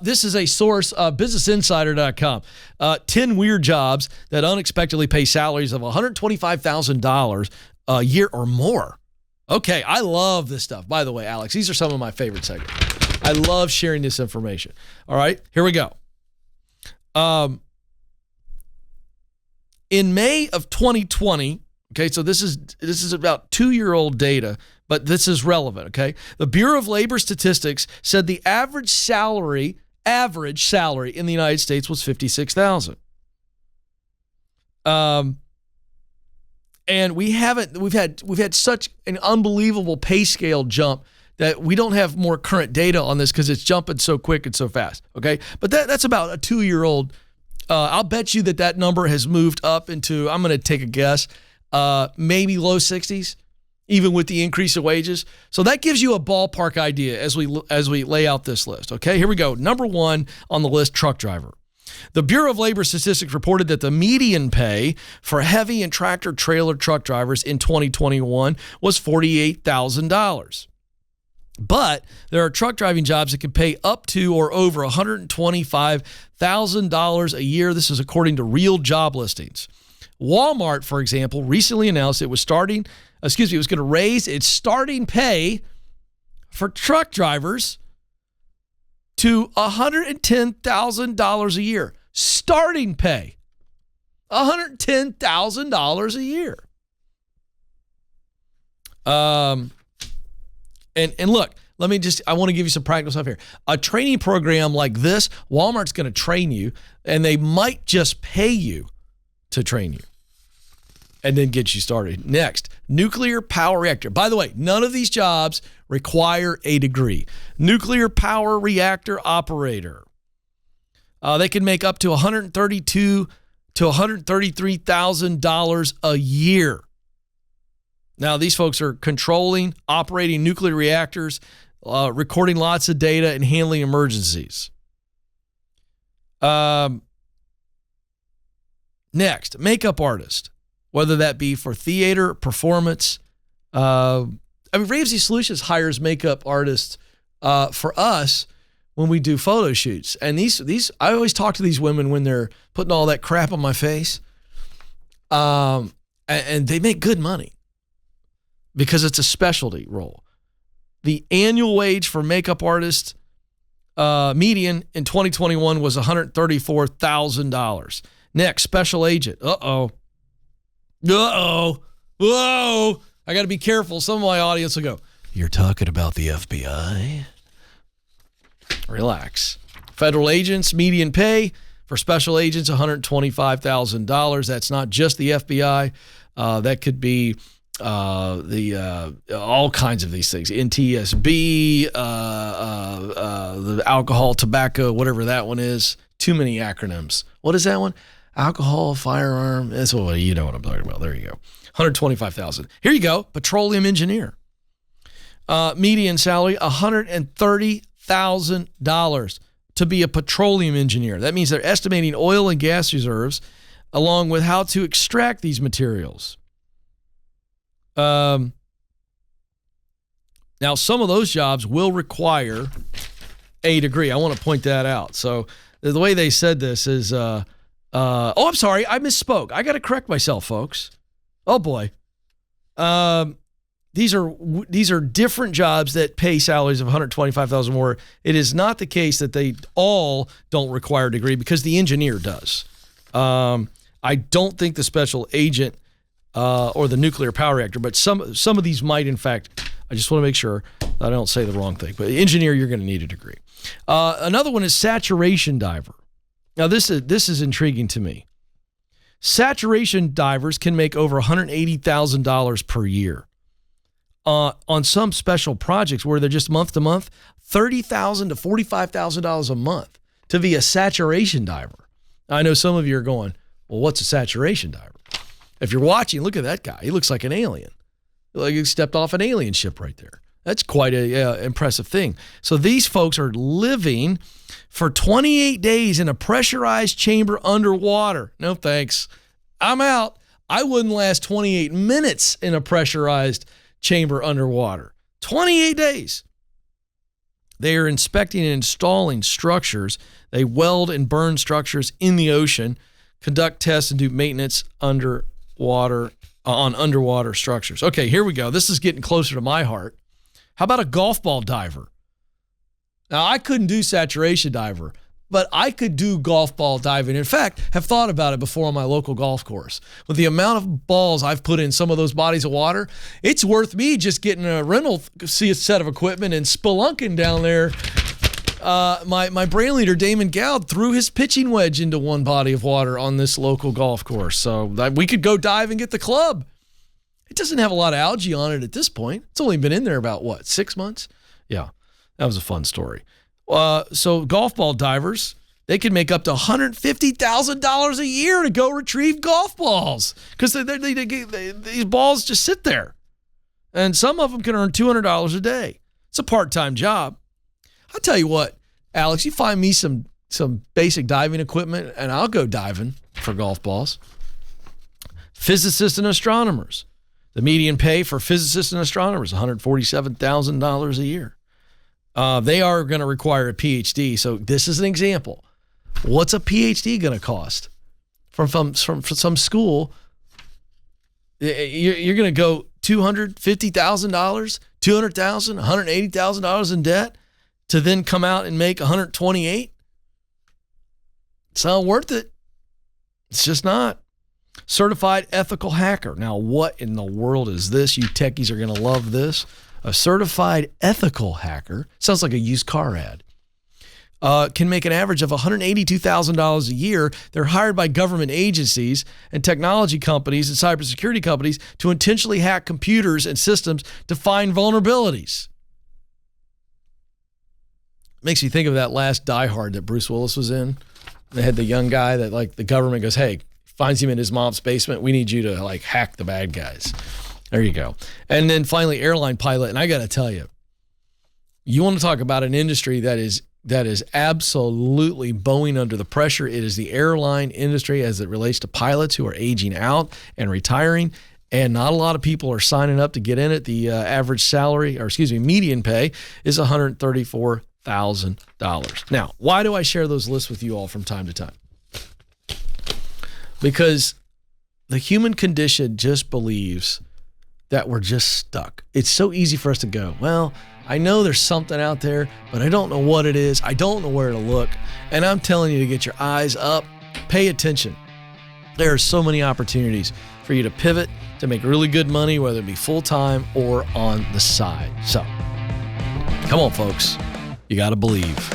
This is a source, businessinsider.com. 10 weird jobs that unexpectedly pay salaries of $125,000 a year or more. Okay, I love this stuff. By the way, Alex, these are some of my favorite segments. I love sharing this information. All right, here we go. In May of 2020, okay, so this is about 2-year-old data, but this is relevant, okay? The Bureau of Labor Statistics said the average salary in the United States was $56,000. And we've had such an unbelievable pay scale jump that we don't have more current data on this because it's jumping so quick and so fast, okay? But that's about a 2-year-old. I'll bet you that number has moved up into, I'm going to take a guess, maybe low 60s, even with the increase of wages. So that gives you a ballpark idea as we lay out this list, okay? Here we go. Number 1 on the list, truck driver. The Bureau of Labor Statistics reported that the median pay for heavy and tractor-trailer truck drivers in 2021 was $48,000. But there are truck driving jobs that can pay up to or over $125,000 a year. This is according to real job listings. Walmart, for example, recently announced it was going to raise its starting pay for truck drivers to $110,000 a year. Starting pay. $110,000 a year. And look, I want to give you some practical stuff here. A training program like this, Walmart's going to train you, and they might just pay you to train you and then get you started. Next, nuclear power reactor. By the way, none of these jobs require a degree. Nuclear power reactor operator. They can make up to $132,000 to $133,000 a year. Now, these folks are controlling, operating nuclear reactors, recording lots of data, and handling emergencies. Next, makeup artist, whether that be for theater, performance. Ramsey Solutions hires makeup artists for us when we do photo shoots. And these, I always talk to these women when they're putting all that crap on my face. And they make good money because it's a specialty role. The annual wage for makeup artists median in 2021 was $134,000. Next, special agent. Whoa. I got to be careful. Some of my audience will go, "You're talking about the FBI?" Relax. Federal agents, median pay for special agents, $125,000. That's not just the FBI. That could be all kinds of these things. NTSB, the alcohol, tobacco, whatever that one is. Too many acronyms. What is that one? Alcohol, firearm. That's what you know what I'm talking about. There you go. $125,000. Here you go. Petroleum Engineer. Median salary, $130,000 to be a petroleum engineer. That means they're estimating oil and gas reserves along with how to extract these materials. Now, some of those jobs will require a degree. I want to point that out. So the way they said this is, I'm sorry, I misspoke. I got to correct myself, folks. Oh boy. These are different jobs that pay salaries of $125,000 more. It is not the case that they all don't require a degree because the engineer does. I don't think the special agent or the nuclear power reactor, but some of these might, in fact. I just want to make sure that I don't say the wrong thing. But engineer, you're going to need a degree. Another one is saturation diver. Now, this is intriguing to me. Saturation divers can make over $180,000 per year. On some special projects where they're just month to month, $30,000 to $45,000 a month to be a saturation diver. I know some of you are going, well, what's a saturation diver? If you're watching, look at that guy. He looks like an alien. Like he stepped off an alien ship right there. That's quite a impressive thing. So these folks are living for 28 days in a pressurized chamber underwater. No thanks. I'm out. I wouldn't last 28 minutes in a pressurized chamber underwater. 28 days. They are inspecting and installing structures. They weld and burn structures in the ocean, conduct tests, and do maintenance on underwater structures. Okay, here we go. This is getting closer to my heart. How about a golf ball diver? Now, I couldn't do saturation diver, but I could do golf ball diving. In fact, have thought about it before on my local golf course. With the amount of balls I've put in some of those bodies of water, it's worth me just getting a rental set of equipment and spelunking down there. My brand leader, Damon Gowd, threw his pitching wedge into one body of water on this local golf course. So we could go dive and get the club. It doesn't have a lot of algae on it at this point. It's only been in there about, 6 months? Yeah, that was a fun story. So golf ball divers, they can make up to $150,000 a year to go retrieve golf balls because these balls just sit there. And some of them can earn $200 a day. It's a part-time job. I'll tell you what, Alex, you find me some basic diving equipment and I'll go diving for golf balls. Physicists and astronomers. The median pay for physicists and astronomers, $147,000 a year. They are going to require a PhD. So this is an example. What's a PhD going to cost? From some school, you're going to go $250,000, $200,000, $180,000 in debt to then come out and make $128,000. It's not worth it. It's just not. Certified ethical hacker. Now, what in the world is this? You techies are going to love this. A certified ethical hacker, sounds like a used car ad, can make an average of $182,000 a year. They're hired by government agencies and technology companies and cybersecurity companies to intentionally hack computers and systems to find vulnerabilities. Makes me think of that last Die Hard that Bruce Willis was in. They had the young guy that the government goes, hey, finds him in his mom's basement. We need you to hack the bad guys. There you go. And then finally, airline pilot. And I got to tell you, you want to talk about an industry that is absolutely bowing under the pressure. It is the airline industry as it relates to pilots who are aging out and retiring. And not a lot of people are signing up to get in it. The average salary, median pay is $134,000. Now, why do I share those lists with you all from time to time? Because the human condition just believes that we're just stuck. It's so easy for us to go, well, I know there's something out there, but I don't know what it is. I don't know where to look. And I'm telling you to get your eyes up, pay attention. There are so many opportunities for you to pivot, to make really good money, whether it be full-time or on the side. So, come on, folks. You got to believe.